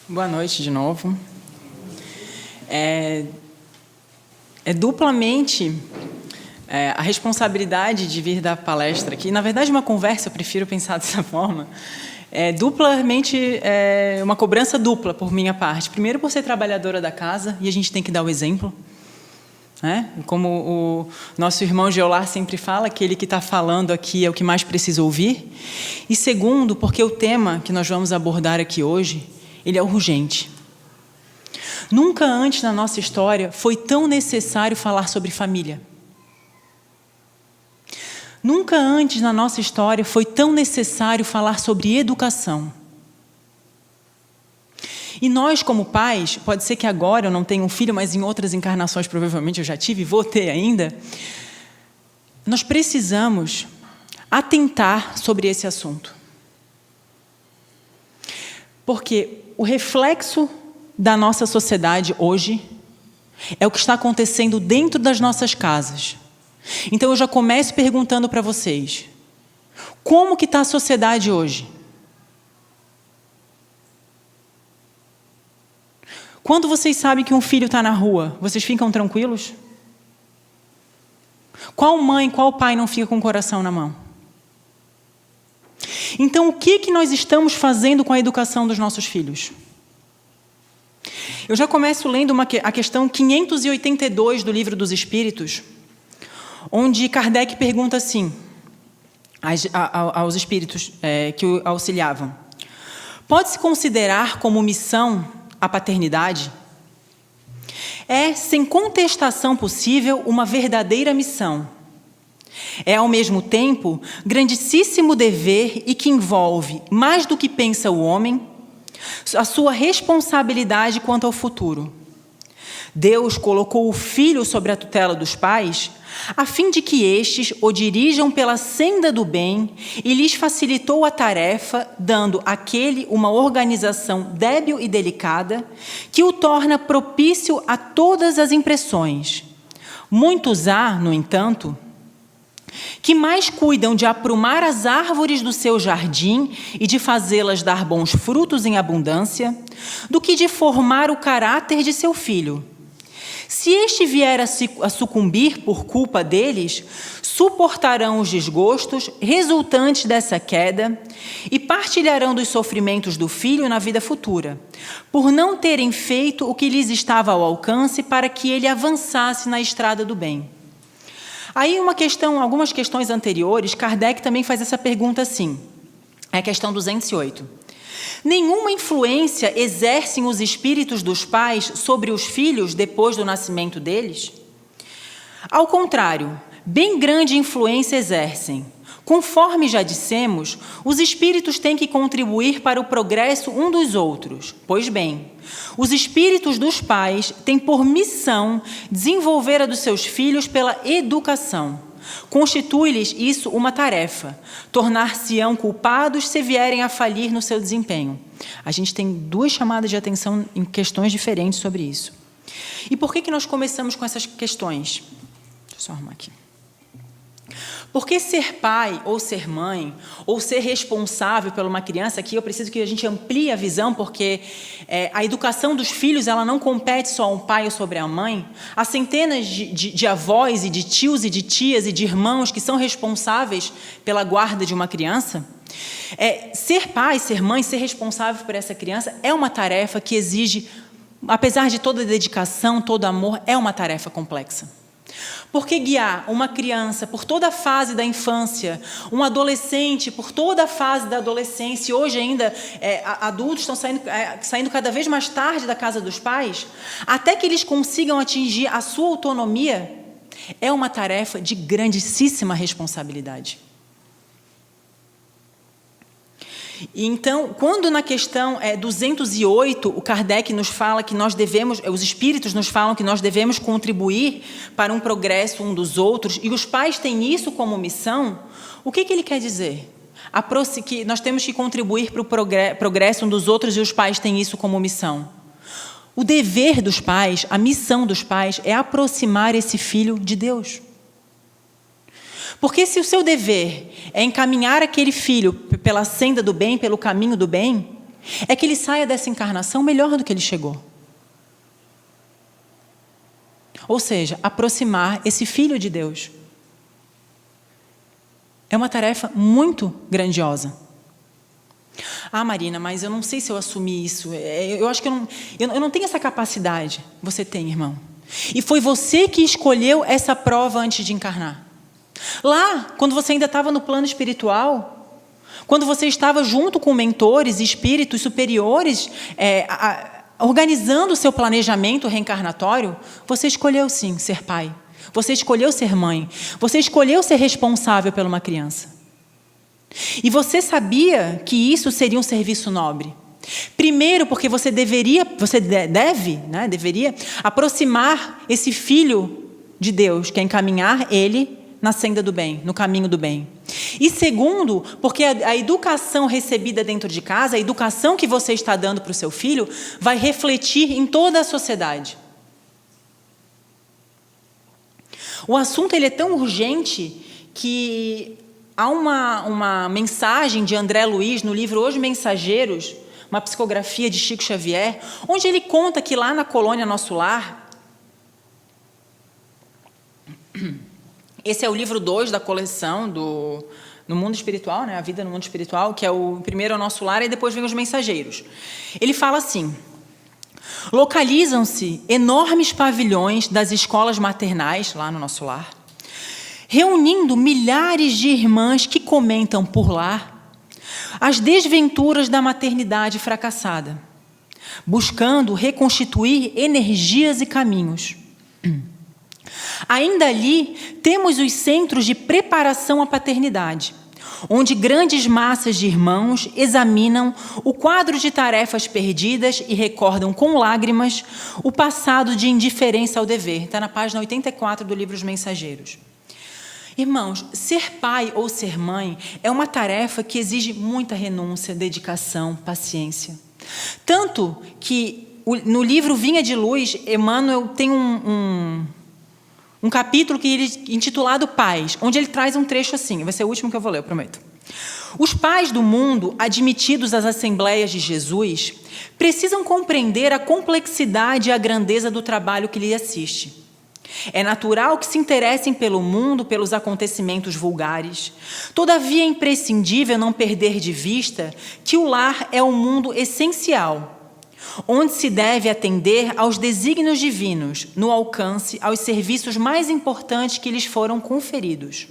Boa noite de novo. É duplamente a responsabilidade de vir dar palestra aqui. Na verdade, uma conversa, eu prefiro pensar dessa forma. É duplamente uma cobrança dupla por minha parte. Primeiro, por ser trabalhadora da casa, e a gente tem que dar o exemplo. Como o nosso irmão Geolar sempre fala, aquele que está falando aqui é o que mais precisa ouvir. E segundo, porque o tema que nós vamos abordar aqui hoje, ele é urgente. Nunca antes na nossa história foi tão necessário falar sobre família. Nunca antes na nossa história foi tão necessário falar sobre educação. E nós, como pais, pode ser que agora eu não tenha um filho, mas em outras encarnações provavelmente eu já tive e vou ter ainda, nós precisamos atentar sobre esse assunto. Porque o reflexo da nossa sociedade hoje é o que está acontecendo dentro das nossas casas. Então eu já começo perguntando para vocês, como que está a sociedade hoje? Quando vocês sabem que um filho está na rua, vocês ficam tranquilos? Qual mãe, qual pai não fica com o coração na mão? Então, o que nós estamos fazendo com a educação dos nossos filhos? Eu já começo lendo a questão 582 do Livro dos Espíritos, onde Kardec pergunta assim, aos espíritos que o auxiliavam: pode-se considerar como missão a paternidade? É, sem contestação possível, uma verdadeira missão. É, ao mesmo tempo, grandíssimo dever e que envolve, mais do que pensa o homem, a sua responsabilidade quanto ao futuro. Deus colocou o filho sobre a tutela dos pais, a fim de que estes o dirijam pela senda do bem e lhes facilitou a tarefa, dando àquele uma organização débil e delicada, que o torna propício a todas as impressões. Muitos há, no entanto, que mais cuidam de aprumar as árvores do seu jardim e de fazê-las dar bons frutos em abundância, do que de formar o caráter de seu filho. Se este vier a sucumbir por culpa deles, suportarão os desgostos resultantes dessa queda e partilharão dos sofrimentos do filho na vida futura, por não terem feito o que lhes estava ao alcance para que ele avançasse na estrada do bem. Aí algumas questões anteriores, Kardec também faz essa pergunta assim, é a questão 208. Nenhuma influência exercem os espíritos dos pais sobre os filhos depois do nascimento deles? Ao contrário, bem grande influência exercem. Conforme já dissemos, os espíritos têm que contribuir para o progresso um dos outros. Pois bem, os espíritos dos pais têm por missão desenvolver a dos seus filhos pela educação. Constitui-lhes isso uma tarefa, tornar-se-ão culpados se vierem a falir no seu desempenho. A gente tem duas chamadas de atenção em questões diferentes sobre isso. E por que nós começamos com essas questões? Deixa eu só arrumar aqui. Porque ser pai, ou ser mãe, ou ser responsável por uma criança, aqui eu preciso que a gente amplie a visão, porque a educação dos filhos ela não compete só ao pai ou sobre a mãe. Há centenas de avós e de tios e de tias e de irmãos que são responsáveis pela guarda de uma criança. Ser pai, ser mãe, ser responsável por essa criança é uma tarefa que exige, apesar de toda a dedicação, todo amor, é uma tarefa complexa. Porque guiar uma criança por toda a fase da infância, um adolescente por toda a fase da adolescência, e hoje ainda adultos estão saindo cada vez mais tarde da casa dos pais, até que eles consigam atingir a sua autonomia, é uma tarefa de grandíssima responsabilidade. E então, quando na questão 208, o Kardec nos fala que nós devemos, os espíritos nos falam que nós devemos contribuir para um progresso um dos outros, e os pais têm isso como missão, o que ele quer dizer? Que nós temos que contribuir para o progresso um dos outros e os pais têm isso como missão. O dever dos pais, a missão dos pais é aproximar esse filho de Deus. Porque se o seu dever é encaminhar aquele filho pela senda do bem, pelo caminho do bem, é que ele saia dessa encarnação melhor do que ele chegou. Ou seja, aproximar esse Filho de Deus. É uma tarefa muito grandiosa. Ah, Marina, mas eu não sei se eu assumi isso. Eu acho que eu não tenho essa capacidade. Você tem, irmão. E foi você que escolheu essa prova antes de encarnar. Lá, quando você ainda estava no plano espiritual, quando você estava junto com mentores, espíritos superiores, organizando o seu planejamento reencarnatório, você escolheu sim ser pai. Você escolheu ser mãe. Você escolheu ser responsável por uma criança. E você sabia que isso seria um serviço nobre. Primeiro, porque você deveria aproximar esse Filho de Deus, que é encaminhar ele na senda do bem, no caminho do bem. E segundo, porque a educação recebida dentro de casa, a educação que você está dando para o seu filho, vai refletir em toda a sociedade. O assunto ele é tão urgente que há uma mensagem de André Luiz no livro Os Mensageiros, uma psicografia de Chico Xavier, onde ele conta que lá na colônia Nosso Lar, esse é o livro 2 da coleção no mundo espiritual, né? A vida no mundo espiritual, que é o primeiro é o Nosso Lar e depois vem Os Mensageiros. Ele fala assim: localizam-se enormes pavilhões das escolas maternais, lá no Nosso Lar, reunindo milhares de irmãs que comentam por lá as desventuras da maternidade fracassada, buscando reconstituir energias e caminhos. Ainda ali, temos os centros de preparação à paternidade, onde grandes massas de irmãos examinam o quadro de tarefas perdidas e recordam com lágrimas o passado de indiferença ao dever. Está na página 84 do livro Os Mensageiros. Irmãos, ser pai ou ser mãe é uma tarefa que exige muita renúncia, dedicação, paciência. Tanto que no livro Vinha de Luz, Emmanuel tem um capítulo que ele intitulado Pais, onde ele traz um trecho assim, vai ser o último que eu vou ler, eu prometo. Os pais do mundo, admitidos às Assembleias de Jesus, precisam compreender a complexidade e a grandeza do trabalho que lhe assiste. É natural que se interessem pelo mundo, pelos acontecimentos vulgares. Todavia, é imprescindível não perder de vista que o lar é um mundo essencial, onde se deve atender aos desígnios divinos, no alcance aos serviços mais importantes que lhes foram conferidos.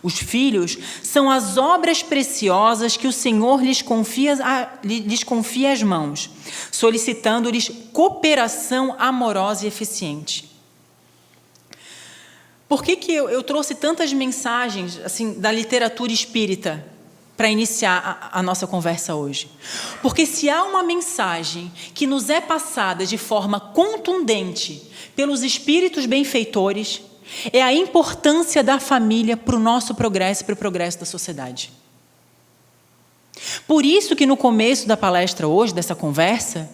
Os filhos são as obras preciosas que o Senhor lhes confia às mãos, solicitando-lhes cooperação amorosa e eficiente. Por que eu trouxe tantas mensagens assim, da literatura espírita para iniciar a nossa conversa hoje? Porque se há uma mensagem que nos é passada de forma contundente pelos espíritos benfeitores, é a importância da família para o nosso progresso e para o progresso da sociedade. Por isso que no começo da palestra hoje, dessa conversa,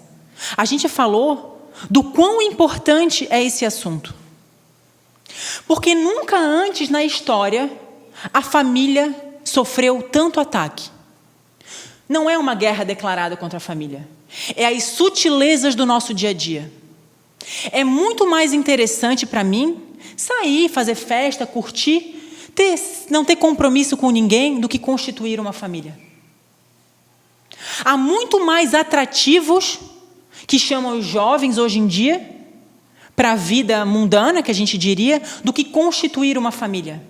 a gente falou do quão importante é esse assunto. Porque nunca antes na história a família sofreu tanto ataque. Não é uma guerra declarada contra a família. É as sutilezas do nosso dia a dia. É muito mais interessante para mim sair, fazer festa, curtir, não ter compromisso com ninguém do que constituir uma família. Há muito mais atrativos que chamam os jovens hoje em dia para a vida mundana, que a gente diria, do que constituir uma família.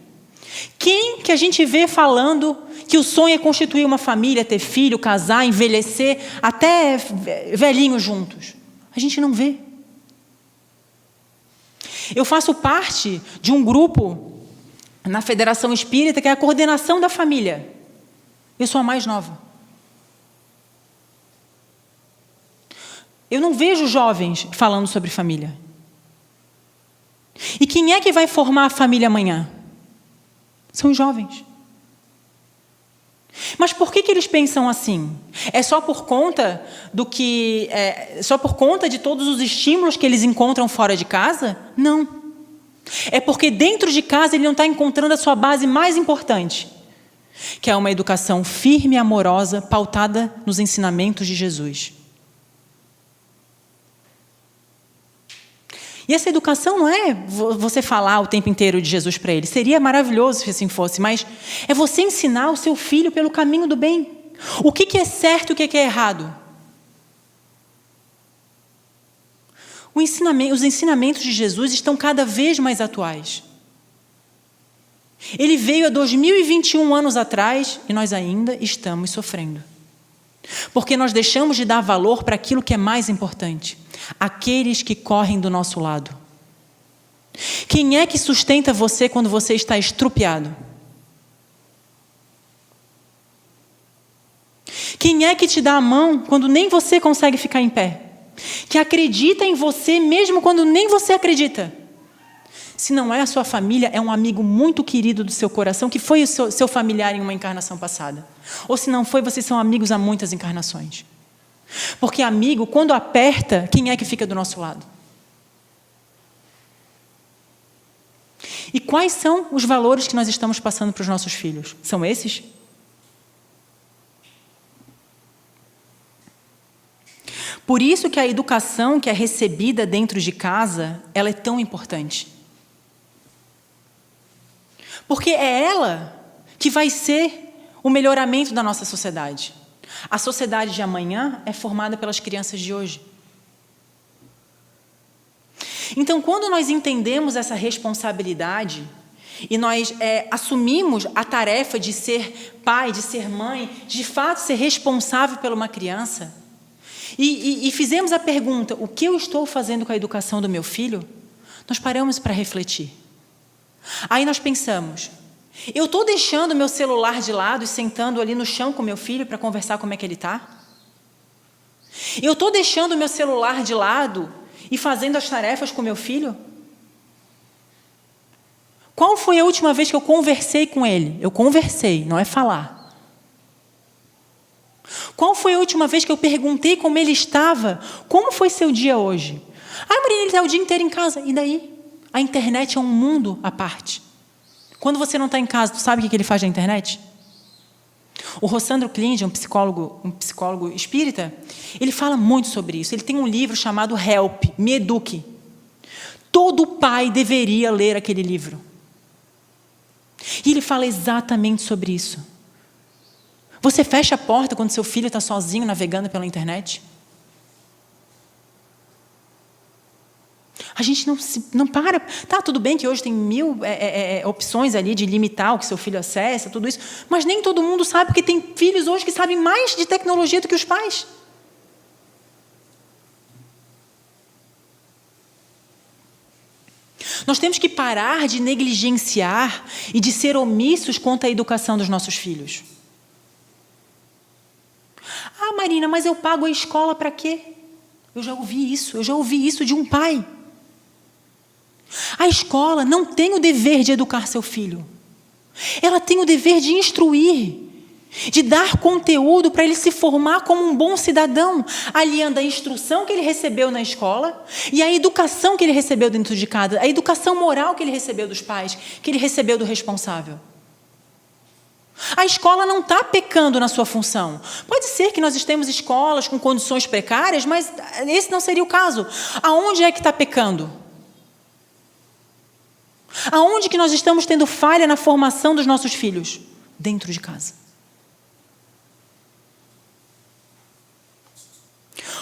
Quem que a gente vê falando que o sonho é constituir uma família, ter filho, casar, envelhecer, até velhinhos juntos? A gente não vê. Eu faço parte de um grupo na Federação Espírita, que é a coordenação da família. Eu sou a mais nova. Eu não vejo jovens falando sobre família. E quem é que vai formar a família amanhã? São os jovens. Mas por que eles pensam assim? É só por conta só por conta de todos os estímulos que eles encontram fora de casa? Não. É porque dentro de casa ele não está encontrando a sua base mais importante, que é uma educação firme e amorosa, pautada nos ensinamentos de Jesus. E essa educação não é você falar o tempo inteiro de Jesus para ele. Seria maravilhoso se assim fosse, mas é você ensinar o seu filho pelo caminho do bem. O que é certo e o que é errado. Os ensinamentos de Jesus estão cada vez mais atuais. Ele veio há 2021 anos atrás e nós ainda estamos sofrendo. Porque nós deixamos de dar valor para aquilo que é mais importante. Aqueles que correm do nosso lado. Quem é que sustenta você quando você está estrupiado? Quem é que te dá a mão quando nem você consegue ficar em pé? Que acredita em você mesmo quando nem você acredita? Se não é a sua família, é um amigo muito querido do seu coração, que foi o seu familiar em uma encarnação passada. Ou se não foi, vocês são amigos há muitas encarnações. Porque amigo, quando aperta, quem é que fica do nosso lado? E quais são os valores que nós estamos passando para os nossos filhos? São esses? Por isso que a educação que é recebida dentro de casa, ela é tão importante. Porque é ela que vai ser o melhoramento da nossa sociedade. A sociedade de amanhã é formada pelas crianças de hoje. Então, quando nós entendemos essa responsabilidade e nós assumimos a tarefa de ser pai, de ser mãe, de fato ser responsável por uma criança, e fizemos a pergunta, o que eu estou fazendo com a educação do meu filho? Nós paramos para refletir. Aí nós pensamos, eu estou deixando meu celular de lado e sentando ali no chão com meu filho para conversar como é que ele está? Eu estou deixando meu celular de lado e fazendo as tarefas com meu filho? Qual foi a última vez que eu conversei com ele? Eu conversei, não é falar. Qual foi a última vez que eu perguntei como ele estava? Como foi seu dia hoje? Marina, ele está o dia inteiro em casa. E daí? A internet é um mundo à parte. Quando você não está em casa, tu sabe o que ele faz na internet? O Rossandro Klingen, um psicólogo espírita, ele fala muito sobre isso. Ele tem um livro chamado Help, Me Eduque. Todo pai deveria ler aquele livro. E ele fala exatamente sobre isso. Você fecha a porta quando seu filho está sozinho navegando pela internet? A gente não para. Tá, tudo bem que hoje tem 1000 opções ali de limitar o que seu filho acessa, tudo isso, mas nem todo mundo sabe, porque tem filhos hoje que sabem mais de tecnologia do que os pais. Nós temos que parar de negligenciar e de ser omissos quanto à educação dos nossos filhos. Marina, mas eu pago a escola para quê? Eu já ouvi isso de um pai. A escola não tem o dever de educar seu filho. Ela tem o dever de instruir, de dar conteúdo para ele se formar como um bom cidadão, aliando a instrução que ele recebeu na escola e a educação que ele recebeu dentro de casa, a educação moral que ele recebeu dos pais, que ele recebeu do responsável. A escola não está pecando na sua função. Pode ser que nós estemos escolas com condições precárias, mas esse não seria o caso. Aonde é que está pecando? Aonde que nós estamos tendo falha na formação dos nossos filhos? Dentro de casa.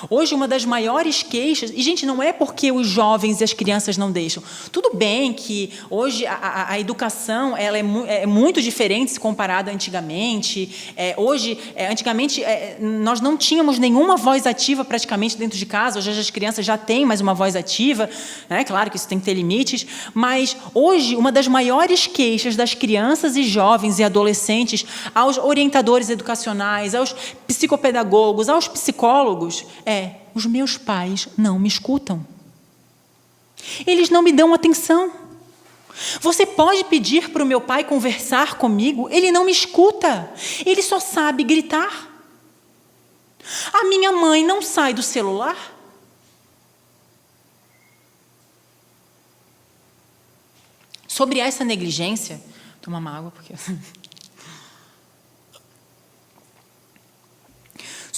Hoje, uma das maiores queixas... E, gente, não é porque os jovens e as crianças não deixam. Tudo bem que hoje a educação ela é muito diferente se comparada antigamente. Antigamente, nós não tínhamos nenhuma voz ativa praticamente dentro de casa. Hoje as crianças já têm mais uma voz ativa. Né? Claro que isso tem que ter limites. Mas, hoje, uma das maiores queixas das crianças e jovens e adolescentes aos orientadores educacionais, aos psicopedagogos, aos psicólogos... os meus pais não me escutam. Eles não me dão atenção. Você pode pedir para o meu pai conversar comigo, ele não me escuta. Ele só sabe gritar. A minha mãe não sai do celular. Sobre essa negligência, toma uma água porque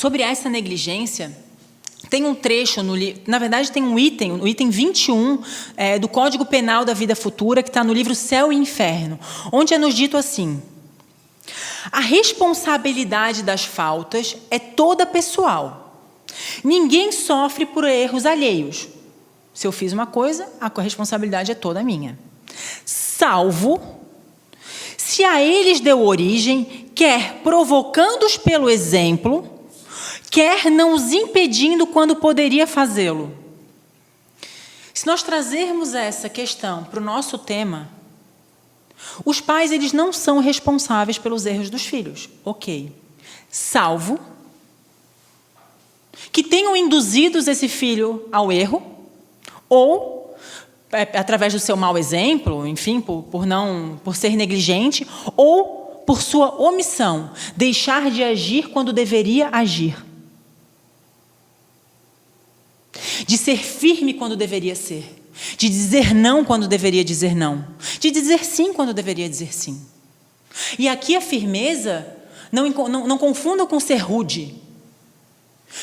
Sobre essa negligência, tem um trecho, na verdade tem um item, o item 21 do Código Penal da Vida Futura, que está no livro Céu e Inferno, onde é nos dito assim: a responsabilidade das faltas é toda pessoal. Ninguém sofre por erros alheios. Se eu fiz uma coisa, a responsabilidade é toda minha. Salvo se a eles deu origem, quer provocando-os pelo exemplo, quer não os impedindo quando poderia fazê-lo. Se nós trazermos essa questão para o nosso tema, os pais, eles não são responsáveis pelos erros dos filhos. Ok. Salvo que tenham induzidos esse filho ao erro, ou através do seu mau exemplo, enfim, por ser negligente, ou por sua omissão, deixar de agir quando deveria agir. De ser firme quando deveria ser. De dizer não quando deveria dizer não. De dizer sim quando deveria dizer sim. E aqui a firmeza, não confunda com ser rude,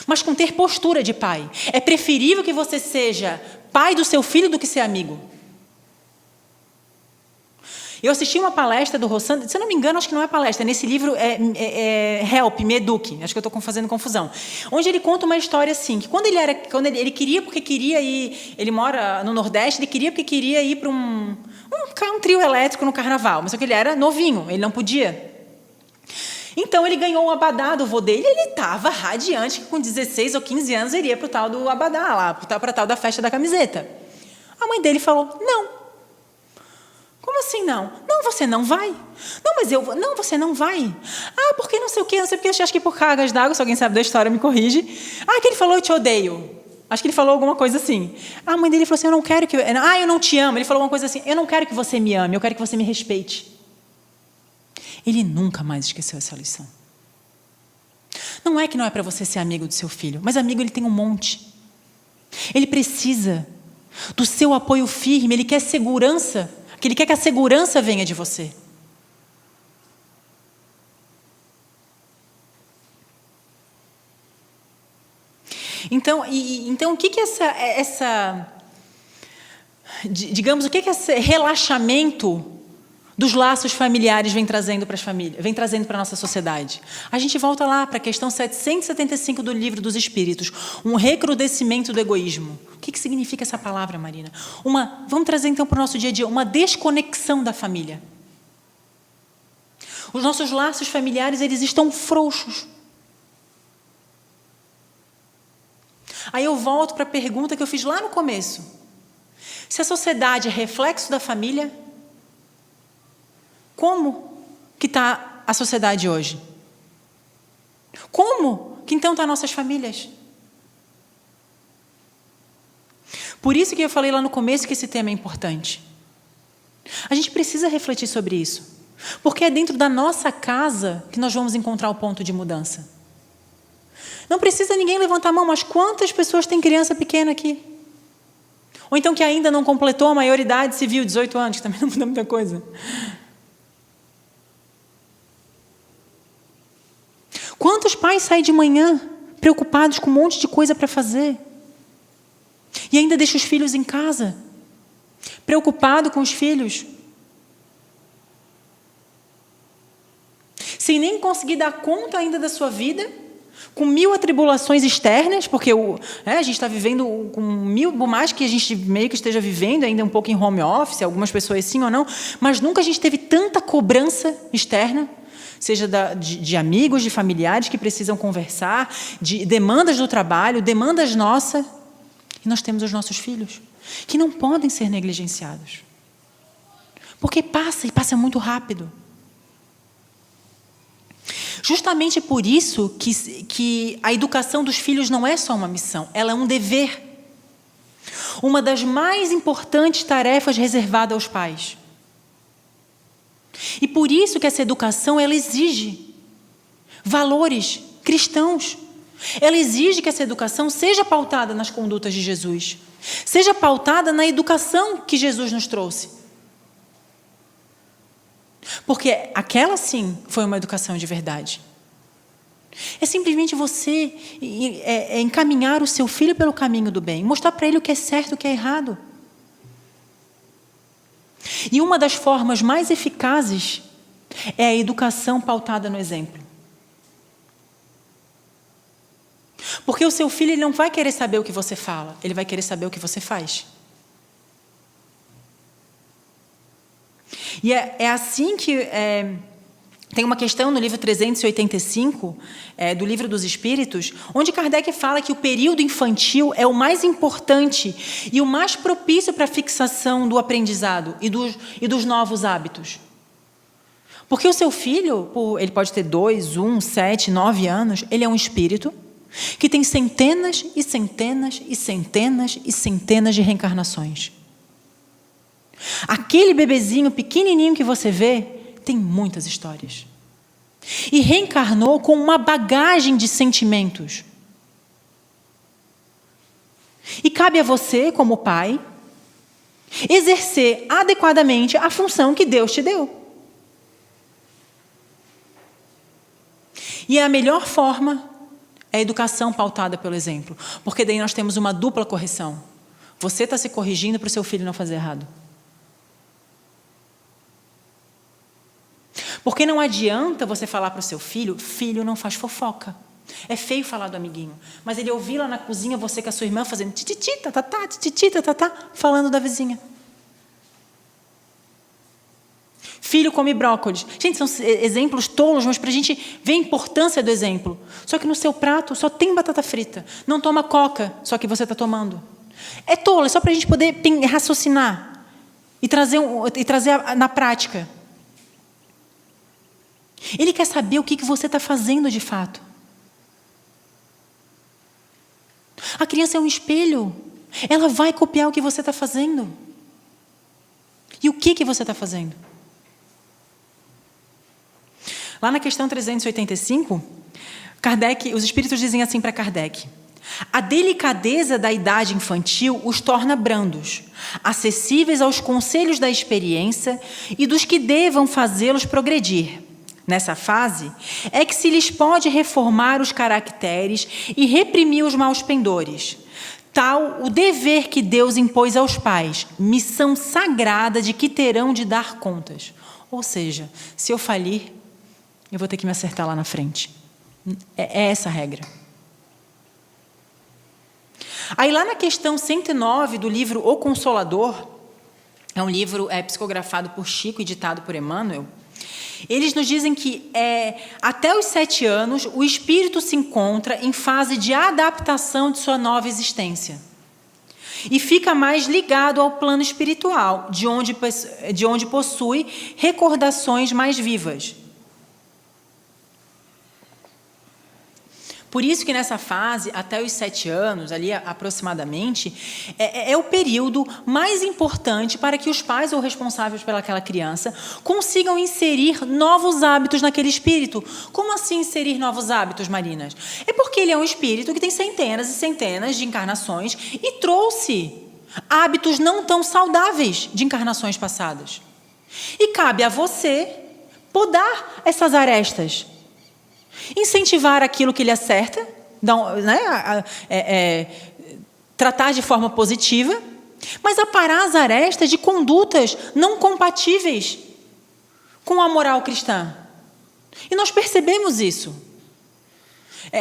mas com ter postura de pai. É preferível que você seja pai do seu filho do que ser amigo. Eu assisti uma palestra do Rossand, se eu não me engano, acho que não é palestra, nesse livro Help, Me Eduque, acho que eu estou fazendo confusão, onde ele conta uma história assim, que quando ele queria, porque queria ir, ele mora no Nordeste, ele queria porque queria ir para um trio elétrico no carnaval, mas só que ele era novinho, ele não podia. Então ele ganhou o abadá do vô dele, ele estava radiante, que com 16 ou 15 anos ele ia para o tal do abadá, lá, para a tal da festa da camiseta. A mãe dele falou, não. Como assim não? Não, você não vai. Não, mas eu vou. Não, você não vai. Ah, porque não sei o quê, porque eu acho que por cargas d'água, se alguém sabe da história, me corrige. Ah, que ele falou, eu te odeio. Acho que ele falou alguma coisa assim. A mãe dele falou assim, eu não quero que... eu não te amo. Ele falou uma coisa assim, eu não quero que você me ame, eu quero que você me respeite. Ele nunca mais esqueceu essa lição. Não é que não é para você ser amigo do seu filho, mas amigo ele tem um monte. Ele precisa do seu apoio firme, ele quer segurança, ele quer que a segurança venha de você. Então, o que digamos, o que esse relaxamento dos laços familiares vem trazendo para as famílias, vem trazendo para a nossa sociedade? A gente volta lá para a questão 775 do Livro dos Espíritos, um recrudescimento do egoísmo. O que significa essa palavra, Marina? Vamos trazer então para o nosso dia a dia, uma desconexão da família. Os nossos laços familiares, eles estão frouxos. Aí eu volto para a pergunta que eu fiz lá no começo. Se a sociedade é reflexo da família, como que está a sociedade hoje? Como que então estão nossas famílias? Por isso que eu falei lá no começo que esse tema é importante. A gente precisa refletir sobre isso. Porque é dentro da nossa casa que nós vamos encontrar o ponto de mudança. Não precisa ninguém levantar a mão, mas quantas pessoas têm criança pequena aqui? Ou então que ainda não completou a maioridade civil, 18 anos, que também não muda muita coisa. Quantos pais saem de manhã preocupados com um monte de coisa para fazer? E ainda deixam os filhos em casa, preocupado com os filhos, sem nem conseguir dar conta ainda da sua vida, com 1000 atribulações externas, porque a gente está vivendo com 1000, por mais que a gente meio que esteja vivendo ainda um pouco em home office, algumas pessoas sim ou não, mas nunca a gente teve tanta cobrança externa, seja de amigos, de familiares que precisam conversar, de demandas do trabalho, demandas nossas. E nós temos os nossos filhos, que não podem ser negligenciados. Porque passa muito rápido. Justamente por isso que a educação dos filhos não é só uma missão, ela é um dever. Uma das mais importantes tarefas reservadas aos pais. E por isso que essa educação, ela exige valores cristãos. Ela exige que essa educação seja pautada nas condutas de Jesus. Seja pautada na educação que Jesus nos trouxe. Porque aquela sim foi uma educação de verdade. É simplesmente você encaminhar o seu filho pelo caminho do bem, mostrar para ele o que é certo e o que é errado. E uma das formas mais eficazes é a educação pautada no exemplo. Porque o seu filho ele não vai querer saber o que você fala, ele vai querer saber o que você faz. E é assim que... tem uma questão no livro 385, do Livro dos Espíritos, onde Kardec fala que o período infantil é o mais importante e o mais propício para a fixação do aprendizado e dos novos hábitos. Porque o seu filho, ele pode ter 2, 1, 7, 9 anos, ele é um espírito que tem centenas e centenas e centenas e centenas de reencarnações. Aquele bebezinho pequenininho que você vê tem muitas histórias. E reencarnou com uma bagagem de sentimentos. E cabe a você, como pai, exercer adequadamente a função que Deus te deu. E a melhor forma é a educação pautada pelo exemplo. Porque daí nós temos uma dupla correção. Você está se corrigindo para o seu filho não fazer errado. Porque não adianta você falar para o seu filho, filho não faz fofoca. É feio falar do amiguinho. Mas ele ouvir lá na cozinha você com a sua irmã fazendo tititi, tatatá, tititi, tatatá, falando da vizinha. Filho come brócolis. Gente, são exemplos tolos, mas para a gente ver a importância do exemplo. Só que no seu prato só tem batata frita. Não toma coca, só que você está tomando. É tolo, é só para a gente poder raciocinar e trazer na prática. Ele quer saber o que você está fazendo de fato. A criança é um espelho. Ela vai copiar o que você está fazendo. E o que você está fazendo? Lá na questão 385, os espíritos dizem assim para Kardec: a delicadeza da idade infantil os torna brandos, acessíveis aos conselhos da experiência e dos que devam fazê-los progredir. Nessa fase, é que se lhes pode reformar os caracteres e reprimir os maus pendores. Tal o dever que Deus impôs aos pais, missão sagrada de que terão de dar contas. Ou seja, se eu falir, eu vou ter que me acertar lá na frente. É essa a regra. Aí lá na questão 109 do livro O Consolador, é um livro psicografado por Chico e ditado por Emmanuel, eles nos dizem que até os 7 anos o espírito se encontra em fase de adaptação de sua nova existência e fica mais ligado ao plano espiritual, de onde possui recordações mais vivas. Por isso que nessa fase, até os 7 anos, ali aproximadamente, é o período mais importante para que os pais ou responsáveis pelaquela criança consigam inserir novos hábitos naquele espírito. Como assim inserir novos hábitos, Marinas? É porque ele é um espírito que tem centenas e centenas de encarnações e trouxe hábitos não tão saudáveis de encarnações passadas. E cabe a você podar essas arestas. Incentivar aquilo que lhe acerta, tratar de forma positiva, mas aparar as arestas de condutas não compatíveis com a moral cristã. E nós percebemos isso.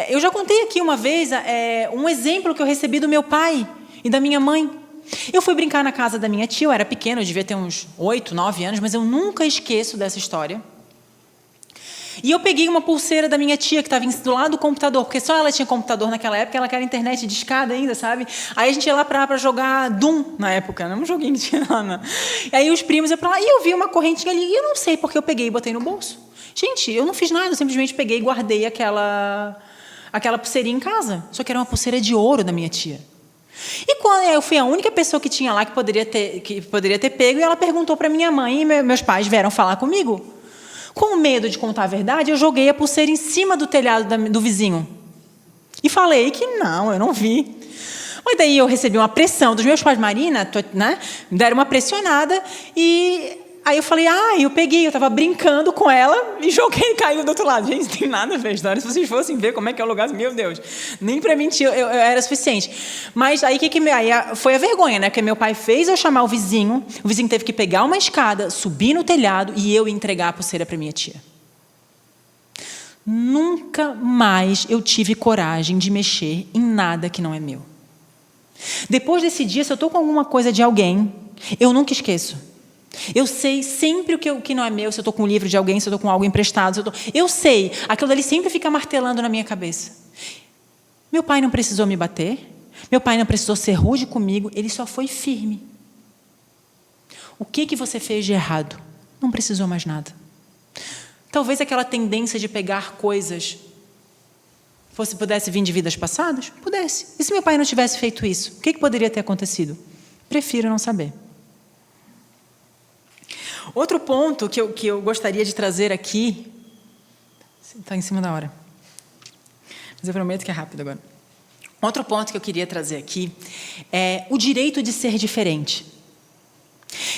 Eu já contei aqui uma vez um exemplo que eu recebi do meu pai e da minha mãe. Eu fui brincar na casa da minha tia, eu era pequena, eu devia ter uns 8, 9 anos, mas eu nunca esqueço dessa história. E eu peguei uma pulseira da minha tia que estava do lado do computador, porque só ela tinha computador naquela época, ela queria internet de escada ainda, sabe? Aí a gente ia lá para jogar Doom na época, não um joguinho que tinha lá. Não. E aí os primos iam para lá e eu vi uma correntinha ali, e eu não sei porque eu peguei e botei no bolso. Gente, eu não fiz nada, eu simplesmente peguei e guardei aquela pulseirinha em casa. Só que era uma pulseira de ouro da minha tia. E quando eu fui a única pessoa que tinha lá que poderia ter pego, e ela perguntou para minha mãe, e meus pais vieram falar comigo. Com medo de contar a verdade, eu joguei a pulseira em cima do telhado do vizinho. E falei que não, eu não vi. Mas daí eu recebi uma pressão dos meus pais, Marina, né? Deram uma pressionada e Aí eu falei, eu peguei, eu estava brincando com ela e joguei e caiu do outro lado. Gente, não tem nada a ver a história. Se vocês fossem ver como é que é o lugar, meu Deus, nem para mentir eu era suficiente. Mas aí foi a vergonha, né? Porque meu pai fez eu chamar o vizinho teve que pegar uma escada, subir no telhado e eu entregar a pulseira para minha tia. Nunca mais eu tive coragem de mexer em nada que não é meu. Depois desse dia, se eu estou com alguma coisa de alguém, eu nunca esqueço. Eu sei sempre o que não é meu, se eu estou com um livro de alguém, se eu estou com algo emprestado. Eu sei, aquilo dali sempre fica martelando na minha cabeça. Meu pai não precisou me bater, meu pai não precisou ser rude comigo, ele só foi firme. O que você fez de errado? Não precisou mais nada. Talvez aquela tendência de pegar coisas pudesse vir de vidas passadas? Pudesse. E se meu pai não tivesse feito isso? O que poderia ter acontecido? Prefiro não saber. Outro ponto que eu gostaria de trazer aqui... Está em cima da hora. Mas eu prometo que é rápido agora. Outro ponto que eu queria trazer aqui é o direito de ser diferente.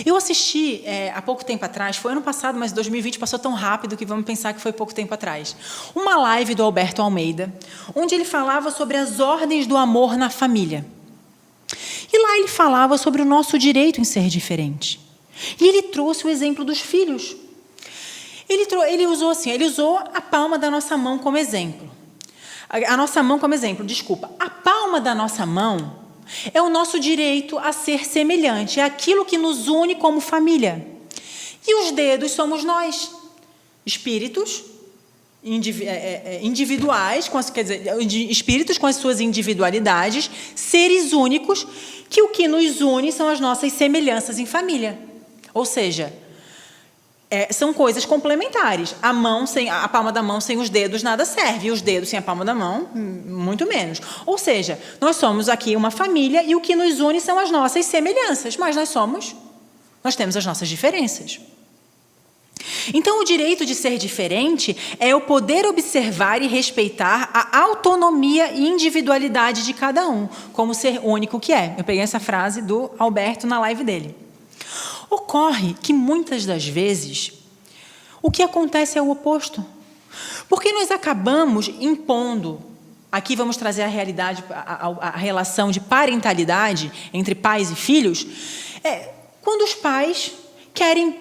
Eu assisti há pouco tempo atrás, foi ano passado, mas 2020 passou tão rápido que vamos pensar que foi pouco tempo atrás, uma live do Alberto Almeida, onde ele falava sobre as ordens do amor na família. E lá ele falava sobre o nosso direito em ser diferente. E ele trouxe o exemplo dos filhos. Ele usou a palma da nossa mão como exemplo. A nossa mão como exemplo, desculpa. A palma da nossa mão é o nosso direito a ser semelhante, é aquilo que nos une como família. E os dedos somos nós, espíritos individuais, espíritos com as suas individualidades, seres únicos, que o que nos une são as nossas semelhanças em família. Ou seja, são coisas complementares. A palma da mão sem os dedos nada serve, e os dedos sem a palma da mão, muito menos. Ou seja, nós somos aqui uma família e o que nos une são as nossas semelhanças, mas nós temos as nossas diferenças. Então, o direito de ser diferente é o poder observar e respeitar a autonomia e individualidade de cada um, como ser único que é. Eu peguei essa frase do Alberto na live dele. Ocorre que, muitas das vezes, o que acontece é o oposto. Porque nós acabamos impondo, aqui vamos trazer a realidade, a relação de parentalidade entre pais e filhos, quando os pais querem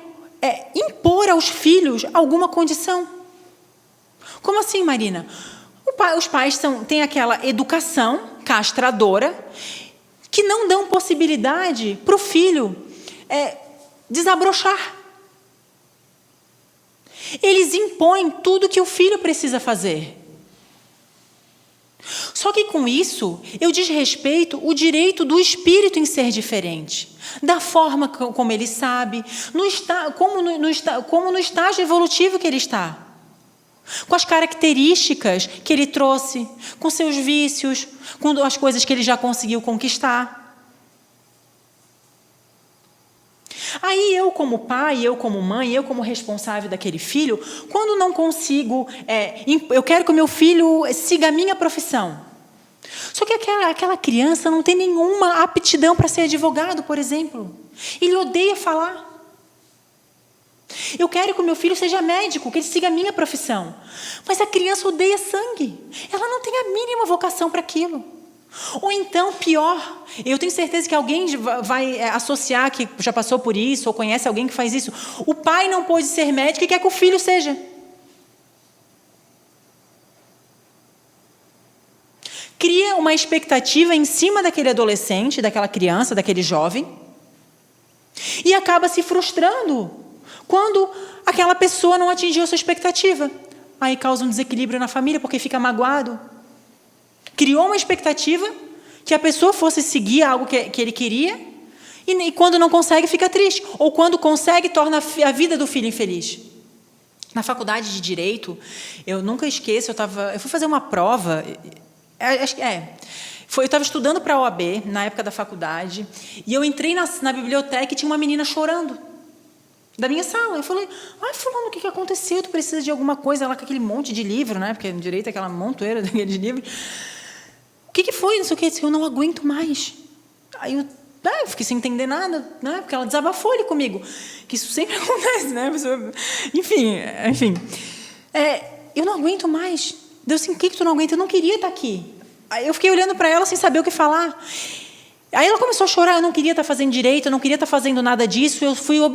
impor aos filhos alguma condição. Como assim, Marina? Os pais têm aquela educação castradora que não dão possibilidade para o filho desabrochar. Eles impõem tudo que o filho precisa fazer. Só que com isso, eu desrespeito o direito do espírito em ser diferente, da forma como ele sabe, como no estágio evolutivo que ele está, com as características que ele trouxe, com seus vícios, com as coisas que ele já conseguiu conquistar. Aí eu como pai, eu como mãe, eu como responsável daquele filho, quando não consigo, eu quero que o meu filho siga a minha profissão. Só que aquela criança não tem nenhuma aptidão para ser advogado, por exemplo. Ele odeia falar. Eu quero que o meu filho seja médico, que ele siga a minha profissão. Mas a criança odeia sangue. Ela não tem a mínima vocação para aquilo. Ou então, pior, eu tenho certeza que alguém vai associar que já passou por isso, ou conhece alguém que faz isso. O pai não pôde ser médico e quer que o filho seja. Cria uma expectativa em cima daquele adolescente, daquela criança, daquele jovem, e acaba se frustrando quando aquela pessoa não atingiu a sua expectativa. Aí causa um desequilíbrio na família, porque fica magoado. Criou uma expectativa que a pessoa fosse seguir algo que ele queria, e quando não consegue, fica triste. Ou quando consegue, torna a vida do filho infeliz. Na faculdade de Direito, eu nunca esqueço, eu fui fazer uma prova, eu estava estudando para a OAB, na época da faculdade, e eu entrei na biblioteca e tinha uma menina chorando, da minha sala. Eu falei, fulano, o que aconteceu? Tu precisa de alguma coisa lá com aquele monte de livro, né? Porque no Direito é aquela montoeira daqueles livros. O que foi? Não sei o que. Eu não aguento mais. Aí Eu fiquei sem entender nada, né? Porque ela desabafou ali comigo. Que isso sempre acontece, né? Enfim. Eu não aguento mais. Deus, assim, o que tu não aguenta? Eu não queria estar aqui. Aí eu fiquei olhando para ela sem saber o que falar. Aí ela começou a chorar, eu não queria estar fazendo direito, eu não queria estar fazendo nada disso.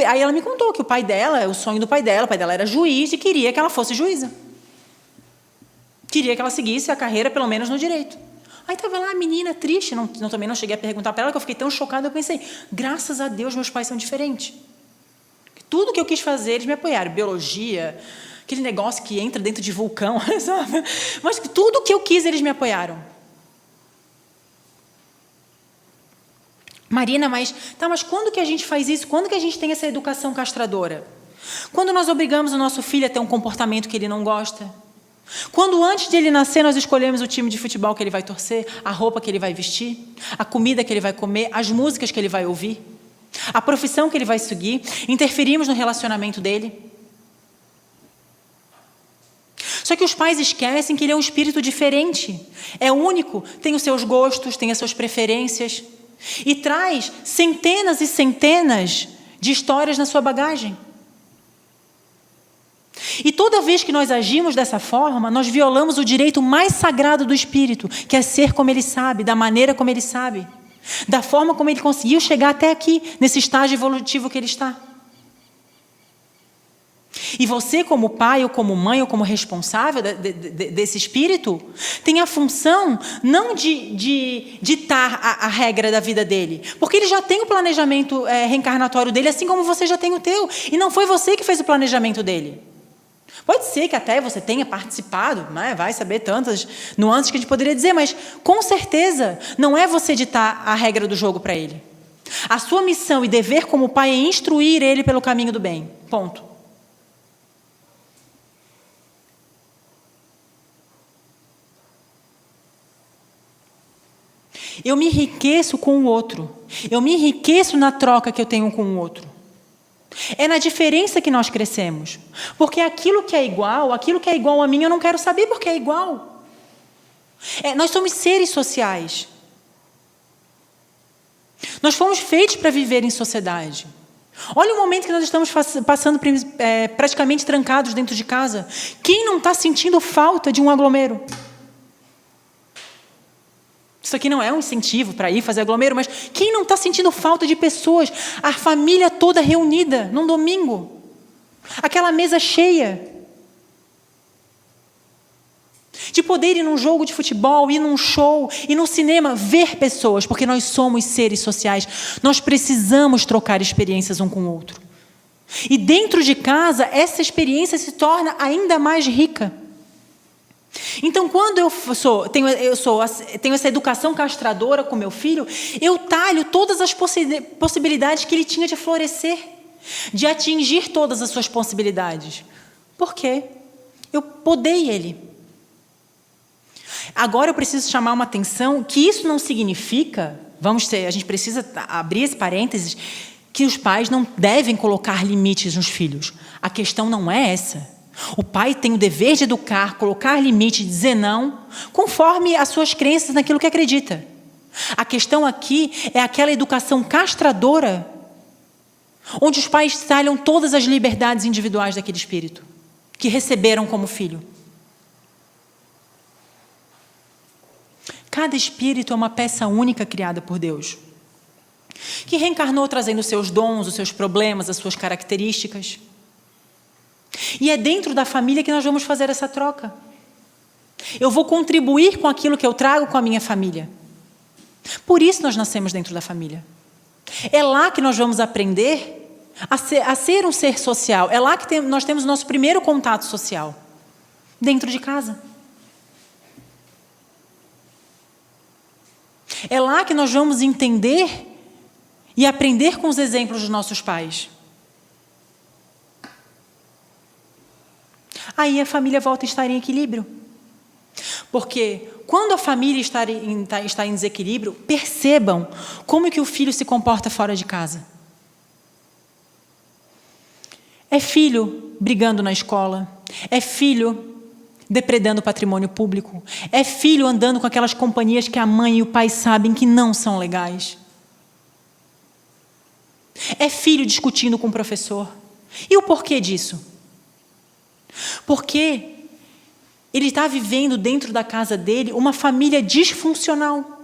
Aí ela me contou que o pai dela, o sonho do pai dela era juiz e queria que ela fosse juíza. Queria que ela seguisse a carreira, pelo menos no direito. Aí estava lá a menina triste, também não cheguei a perguntar para ela, que eu fiquei tão chocada, eu pensei, graças a Deus meus pais são diferentes. Tudo que eu quis fazer, eles me apoiaram. Biologia, aquele negócio que entra dentro de vulcão, sabe? Mas tudo que eu quis, eles me apoiaram. Marina, mas quando que a gente faz isso? Quando que a gente tem essa educação castradora? Quando nós obrigamos o nosso filho a ter um comportamento que ele não gosta? Quando antes de ele nascer nós escolhemos o time de futebol que ele vai torcer, a roupa que ele vai vestir, a comida que ele vai comer, as músicas que ele vai ouvir, a profissão que ele vai seguir, interferimos no relacionamento dele? Só que os pais esquecem que ele é um espírito diferente, é único, tem os seus gostos, tem as suas preferências e traz centenas e centenas de histórias na sua bagagem. E toda vez que nós agimos dessa forma, nós violamos o direito mais sagrado do espírito, que é ser como ele sabe, da maneira como ele sabe, da forma como ele conseguiu chegar até aqui, nesse estágio evolutivo que ele está. E você, como pai, ou como mãe, ou como responsável desse espírito, tem a função não de ditar a regra da vida dele, porque ele já tem o planejamento reencarnatório dele, assim como você já tem o teu, e não foi você que fez o planejamento dele. Pode ser que até você tenha participado, né? Vai saber tantas nuances que a gente poderia dizer, mas com certeza não é você ditar a regra do jogo para ele. A sua missão e dever como pai é instruir ele pelo caminho do bem. Ponto. Eu me enriqueço com o outro. Eu me enriqueço na troca que eu tenho com o outro. É na diferença que nós crescemos. Porque aquilo que é igual a mim, eu não quero saber porque é igual. Nós somos seres sociais. Nós fomos feitos para viver em sociedade. Olha o momento que nós estamos passando praticamente trancados dentro de casa. Quem não está sentindo falta de um aglomero? Isso aqui não é um incentivo para ir fazer aglomero, mas quem não está sentindo falta de pessoas, a família toda reunida num domingo, aquela mesa cheia, de poder ir num jogo de futebol, ir num show, ir no cinema, ver pessoas, porque nós somos seres sociais, nós precisamos trocar experiências um com o outro. E dentro de casa, essa experiência se torna ainda mais rica. Então, quando eu tenho essa educação castradora com meu filho, eu talho todas as possibilidades que ele tinha de florescer, de atingir todas as suas possibilidades. Por quê? Eu podei ele. Agora eu preciso chamar uma atenção que isso não significa, a gente precisa abrir esse parênteses, que os pais não devem colocar limites nos filhos. A questão não é essa. O pai tem o dever de educar, colocar limite, dizer não, conforme as suas crenças naquilo que acredita. A questão aqui é aquela educação castradora, onde os pais talham todas as liberdades individuais daquele espírito, que receberam como filho. Cada espírito é uma peça única criada por Deus, que reencarnou trazendo os seus dons, os seus problemas, as suas características. E é dentro da família que nós vamos fazer essa troca. Eu vou contribuir com aquilo que eu trago com a minha família. Por isso nós nascemos dentro da família. É lá que nós vamos aprender a ser um ser social. É lá que nós temos o nosso primeiro contato social. Dentro de casa. É lá que nós vamos entender e aprender com os exemplos dos nossos pais. Aí a família volta a estar em equilíbrio. Porque quando a família está em desequilíbrio, percebam como que o filho se comporta fora de casa. É filho brigando na escola, é filho depredando o patrimônio público, é filho andando com aquelas companhias que a mãe e o pai sabem que não são legais. É filho discutindo com o professor. E o porquê disso? Porque ele está vivendo dentro da casa dele uma família disfuncional.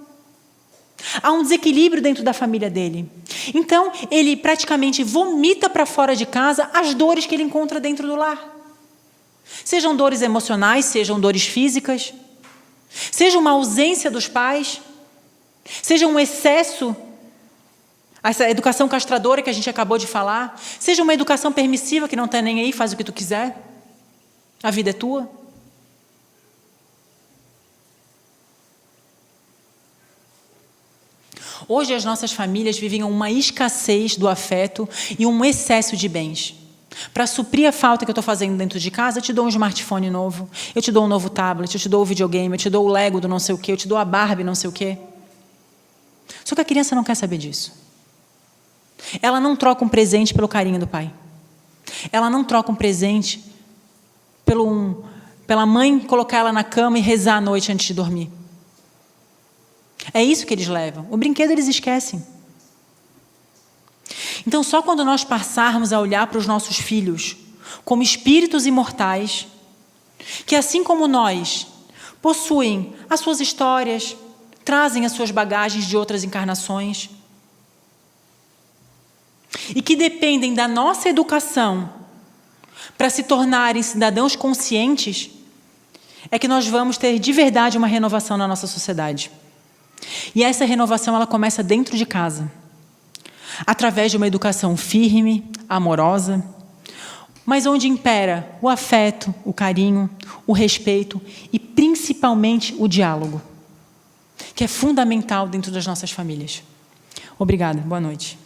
Há um desequilíbrio dentro da família dele. Então, ele praticamente vomita para fora de casa as dores que ele encontra dentro do lar. Sejam dores emocionais, sejam dores físicas, seja uma ausência dos pais, seja um excesso, essa educação castradora que a gente acabou de falar, seja uma educação permissiva que não está nem aí, faz o que tu quiser, a vida é tua. Hoje as nossas famílias vivem uma escassez do afeto e um excesso de bens. Para suprir a falta que eu estou fazendo dentro de casa, eu te dou um smartphone novo, eu te dou um novo tablet, eu te dou o videogame, eu te dou o Lego do não sei o quê, eu te dou a Barbie não sei o quê. Só que a criança não quer saber disso. Ela não troca um presente pelo carinho do pai. Ela não troca um presente pela mãe colocar ela na cama e rezar à noite antes de dormir. É isso que eles levam. O brinquedo eles esquecem. Então, só quando nós passarmos a olhar para os nossos filhos como espíritos imortais, que assim como nós, possuem as suas histórias, trazem as suas bagagens de outras encarnações, e que dependem da nossa educação para se tornarem cidadãos conscientes, é que nós vamos ter de verdade uma renovação na nossa sociedade. E essa renovação ela começa dentro de casa, através de uma educação firme, amorosa, mas onde impera o afeto, o carinho, o respeito e principalmente o diálogo, que é fundamental dentro das nossas famílias. Obrigada, boa noite.